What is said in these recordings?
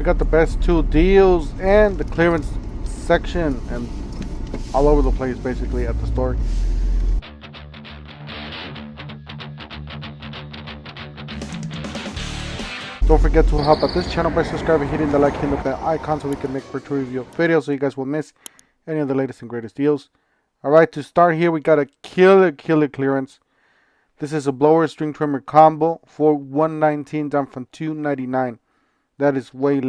We got the best 2 deals and the clearance section and all over the place basically at the store. Don't forget to help out this channel by subscribing, hitting the like, hitting the bell icon so we can make virtual review videos so you guys won't miss any of the latest and greatest deals. Alright, to start here we got a killer clearance. This is a blower string trimmer combo for $119 down from $299. That is way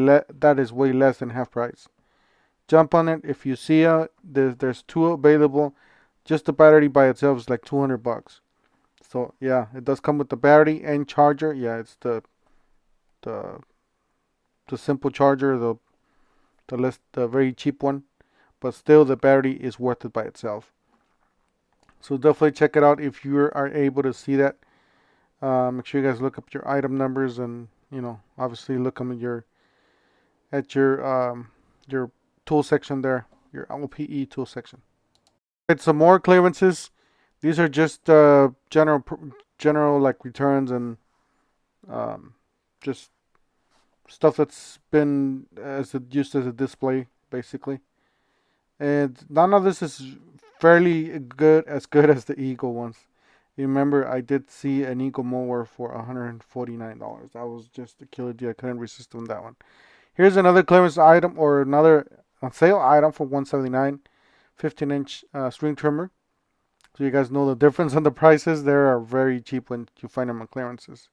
less than half price. Jump on it if you see it. There's 2 available. Just the battery by itself is like $200. So yeah, it does come with the battery and charger. Yeah, it's the simple charger, the very cheap one, but still the battery is worth it by itself. So definitely check it out if you are able to see that. Make sure you guys look up your item numbers and obviously look them at your tool section there, your LPE tool section. It's some more clearances. These are just general like returns and just stuff that's been used as a display basically. And none of this is fairly good as the Eagle ones. Remember, I did see an Eagle mower for $149. That was just a killer deal. I couldn't resist on that one. Here's another clearance item or another sale item for $179, 15-inch string trimmer. So you guys know the difference on the prices. They are very cheap when you find them on clearances.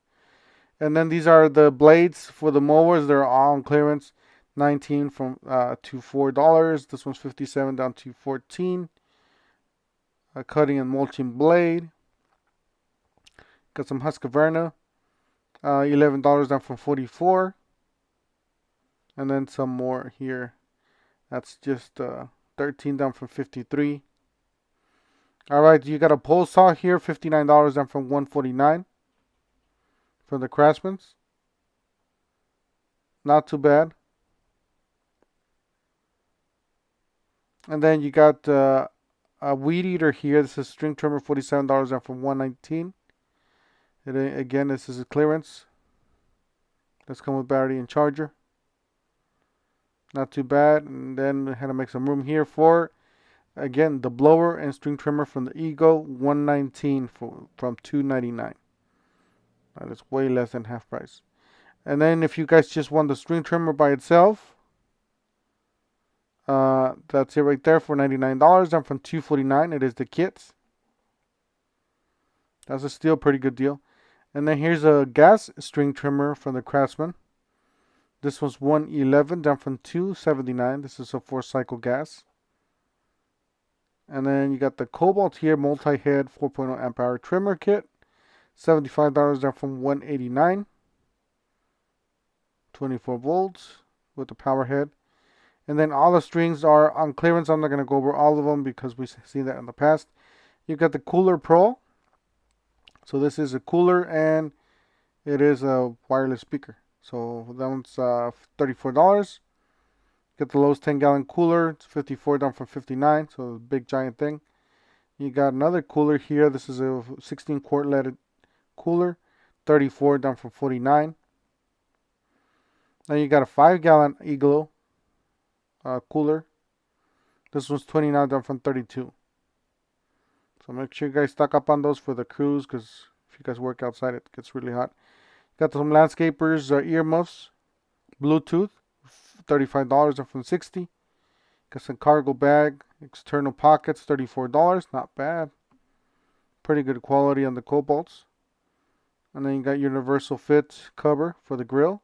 And then these are the blades for the mowers. They're all on clearance, $19 to $4. This one's $57 down to $14. A cutting and mulching blade. Got some Husqvarna, $11 down from $44. And then some more here. That's just $13 down from $53. Alright, you got a pole saw here, $59 down from $149 for the Craftsman's. Not too bad. And then you got a weed eater here. This is string trimmer, $47 down from $119. Again, this is a clearance. Let's come with battery and charger. Not too bad. And then we had to make some room here for, again, the blower and string trimmer from the Eagle, $119 from $299. That is way less than half price. And then if you guys just want the string trimmer by itself, that's it right there for $99. And from $249, it is the kits. That's a still pretty good deal. And then here's a gas string trimmer from the Craftsman. This was $111 down from $279. This is a 4-cycle gas. And then you got the Cobalt here, multi-head 4.0 amp hour trimmer kit, $75 down from $189. 24 volts with the power head. And then all the strings are on clearance. I'm not going to go over all of them because we've seen that in the past. You got the Cooler Pro. So this is a cooler and it is a wireless speaker. So that one's $34. Get the Lowe's 10-gallon cooler. It's $54 down from $59. So a big giant thing. You got another cooler here. This is a 16-quart leaded cooler. $34 down from $49. Then you got a 5-gallon Igloo cooler. This one's $29 down from $32. So make sure you guys stock up on those for the cruise, because if you guys work outside, it gets really hot. Got some landscapers earmuffs, Bluetooth, $35 down from $60. Got some cargo bag, external pockets, $34. Not bad. Pretty good quality on the Cobalts. And then you got universal fit cover for the grill,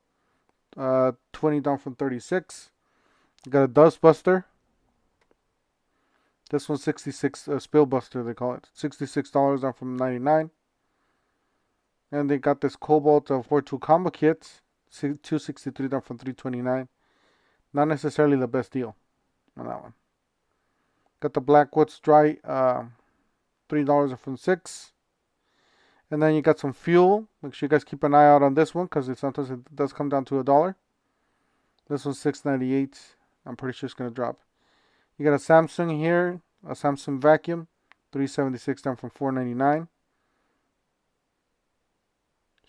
$20 down from $36. You got a dust buster. This one's $66, spill buster they call it, $66 down from $99. And they got this Cobalt 4-2 combo kit, $263 down from $329. Not necessarily the best deal on that one. Got the Blackwoods dry, $3 from $6. And then you got some fuel. Make sure you guys keep an eye out on this one, because sometimes it does come down to $1. This one's $6.98. I'm pretty sure it's gonna drop. You got a Samsung here, a Samsung vacuum, $376 down from $499.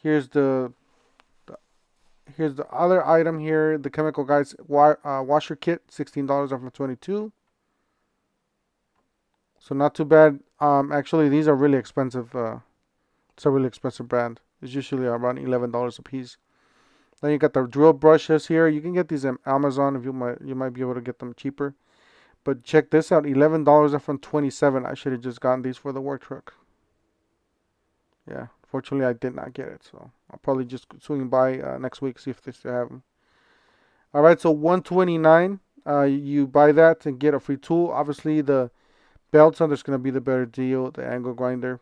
Here's the Here's the other item here, the Chemical Guys washer kit, $16 off of 22. So not too bad. Actually, these are really expensive. It's a really expensive brand. It's usually around $11 a piece. Then you got the drill brushes here. You can get these on Amazon if you might be able to get them cheaper. But check this out, $11 off from 27. I should have just gotten these for the work truck. Yeah, fortunately I did not get it, so I'll probably just swing by next week, see if they still have them. All right, so 129. You buy that and get a free tool. Obviously, the belts on there's gonna be the better deal. The angle grinder,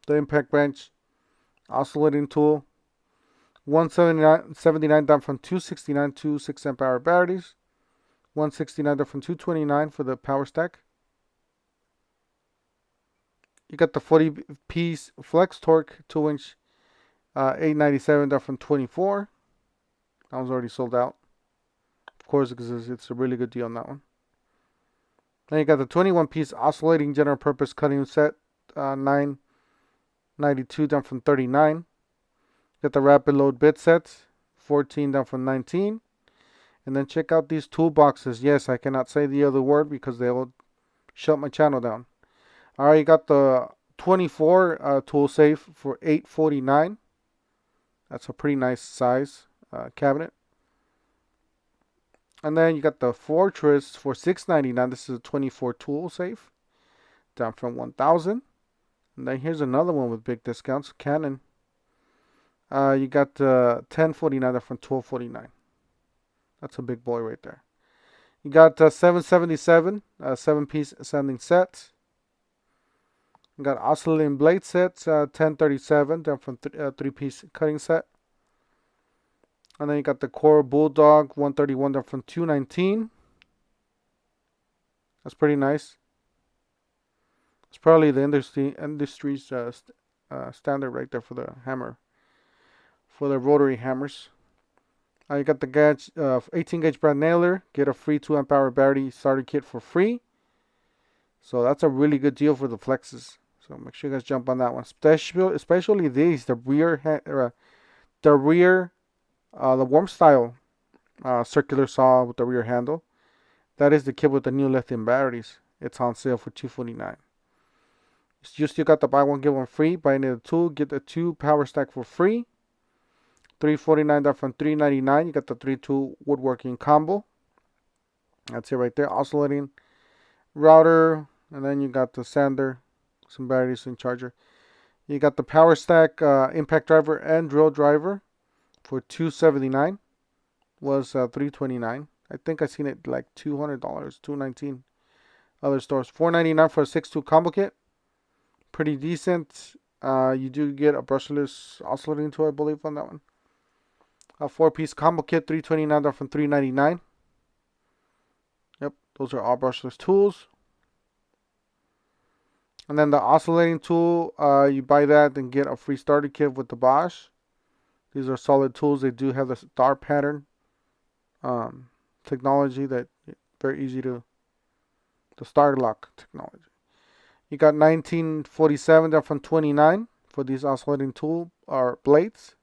the impact wrench, oscillating tool. 179 down from 269 to 6 amp hour batteries. 169 down from 229 for the power stack. You got the 40-piece flex torque 2-inch, 897 down from 24. That was already sold out, of course, because it's a really good deal on that one. Then you got the 21-piece oscillating general purpose cutting set, 992 down from 39. Got the rapid load bit set, 14 down from 19. And then check out these toolboxes. Yes, I cannot say the other word because they will shut my channel down. All right, you got the 24 tool safe for $849. That's a pretty nice size cabinet. And then you got the Fortress for $699. This is a 24 tool safe, down from $1,000. And then here's another one with big discounts, Canon. You got $1049 from $1249. That's a big boy right there. You got 777, 7-piece sanding set. You got oscillating blade sets, 1037 down from 3-piece cutting set. And then you got the Core Bulldog 131 down from 219. That's pretty nice. It's probably the industry's standard right there for the hammer, for the rotary hammers. You got the 18-gauge brad nailer. Get a free 2 amp hour battery starter kit for free. So that's a really good deal for the flexes. So make sure you guys jump on that one. Especially these, the warm style circular saw with the rear handle. That is the kit with the new lithium batteries. It's on sale for $249. You still got the buy one get one free. Buy any of the tool, get the 2 power stack for free. $349 down from $399. You got the 3-tool woodworking combo. That's it right there. Oscillating router, and then you got the sander, some batteries and charger. You got the power stack, impact driver and drill driver for $279. Was $329. I think I seen it like $200, $219 other stores. $499 for a 6-tool combo kit. Pretty decent. You do get a brushless oscillating tool, I believe, on that one. A 4-piece combo kit, $329 down from $399. Yep, those are all brushless tools. And then the oscillating tool, you buy that and get a free starter kit with the Bosch. These are solid tools. They do have the star pattern technology that very easy to, the star lock technology. You got 1947 down from 29 for these oscillating tool or blades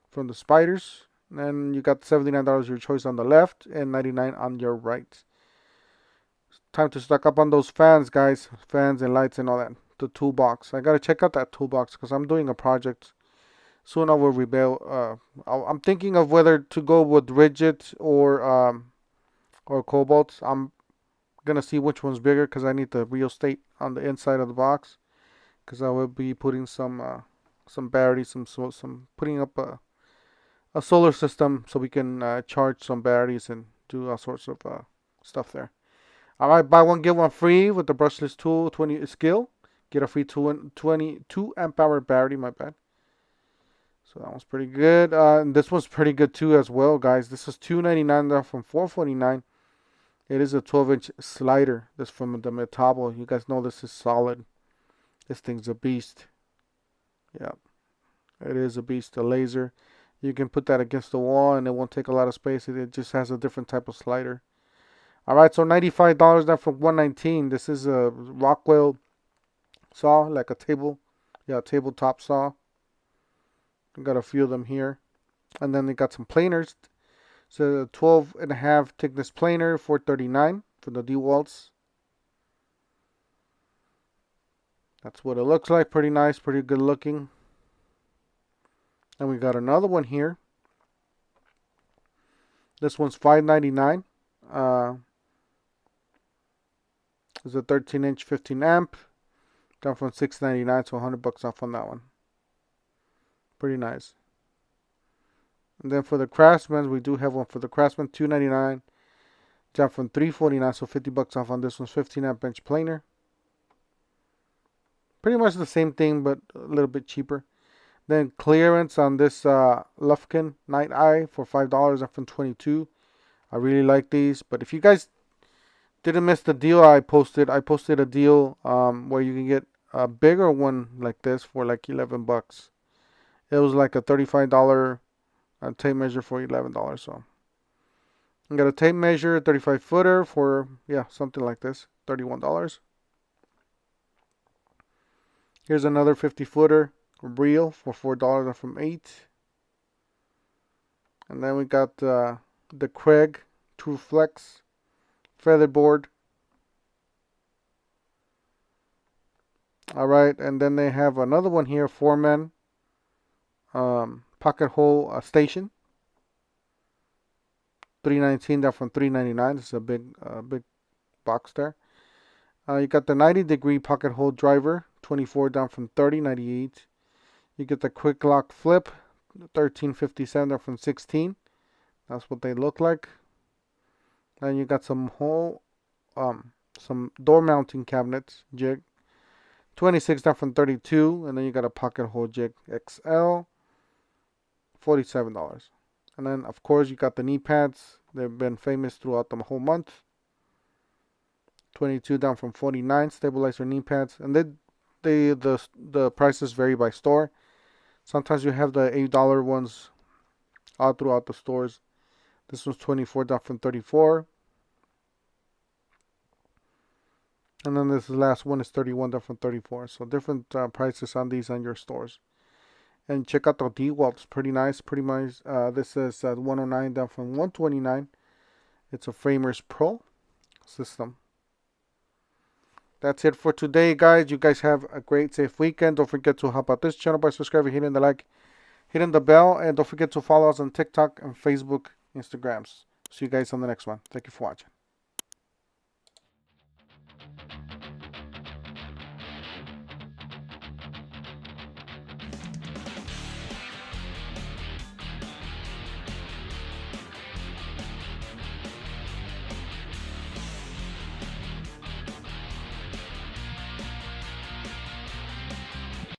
from the Spiders. And you got $79 your choice on the left and $99 on your right. Time to stock up on those fans, guys. Fans and lights and all that. The toolbox. I gotta check out that toolbox because I'm doing a project. Soon I will reveal. I'm thinking of whether to go with rigid or cobalt. I'm gonna see which one's bigger because I need the real estate on the inside of the box. Because I will be putting some batteries, some putting up a solar system so we can charge some batteries and do all sorts of stuff there. All right, buy one get one free with the brushless tool 20 skill. Get a free 22 amp hour battery. My bad. So that one's pretty good. And this one's pretty good too as well, guys. This is $299 from $449. It is a 12-inch slider. This from the Metabo. You guys know this is solid. This thing's a beast. Yeah, it is a beast. A laser. You can put that against the wall and it won't take a lot of space. It just has a different type of slider. All right, so $95 down from $119. This is a Rockwell saw, like a tabletop saw. Got a few of them here. And then they got some planers. So 12.5 thickness planer, $4.39 for the DeWalt's. That's what it looks like. Pretty nice, pretty good looking. And we got another one here. This one's $5.99. It's a 13-inch 15 amp. Down from $6.99, so $100 off on that one. Pretty nice. And then for the Craftsman, we do have one for the Craftsman, $2.99. Down from $3.49, so $50 off on this one's 15 amp inch planer. Pretty much the same thing, but a little bit cheaper. Then clearance on this Lufkin Night Eye for $5 off from $22. I really like these, but if you guys didn't miss the deal I posted a deal where you can get a bigger one like this for like $11. It was like a $35 tape measure for $11. So I got a tape measure, 35 footer for something like this, $31. Here's another 50 footer reel for $4 off from $8. And then we got the Craig True Flex featherboard. All right, and then they have another one here, 4-man pocket hole station. $3.19 down from $3.99. This is a big box there. You got the 90-degree pocket hole driver, $24 down from $30.98. You get the quick lock flip, $13.57 down from $16. That's what they look like. And you got some door mounting cabinets jig, $26 down from $32. And then you got a pocket hole jig XL, $47. And then of course you got the knee pads. They've been famous throughout the whole month. $22 down from $49. Stabilizer knee pads, and the prices vary by store. Sometimes you have the $8 ones all throughout the stores. This one's $24 down from $34. And then this last one is $31 down from $34. So different prices on these on your stores. And check out the DeWalt's, pretty nice. Pretty much this is $109 down from $129. It's a Framers Pro system. That's it for today, guys. You guys have a great, safe weekend. Don't forget to help out this channel by subscribing, hitting the like, hitting the bell, and don't forget to follow us on TikTok and Facebook, Instagrams. See you guys on the next one. Thank you for watching.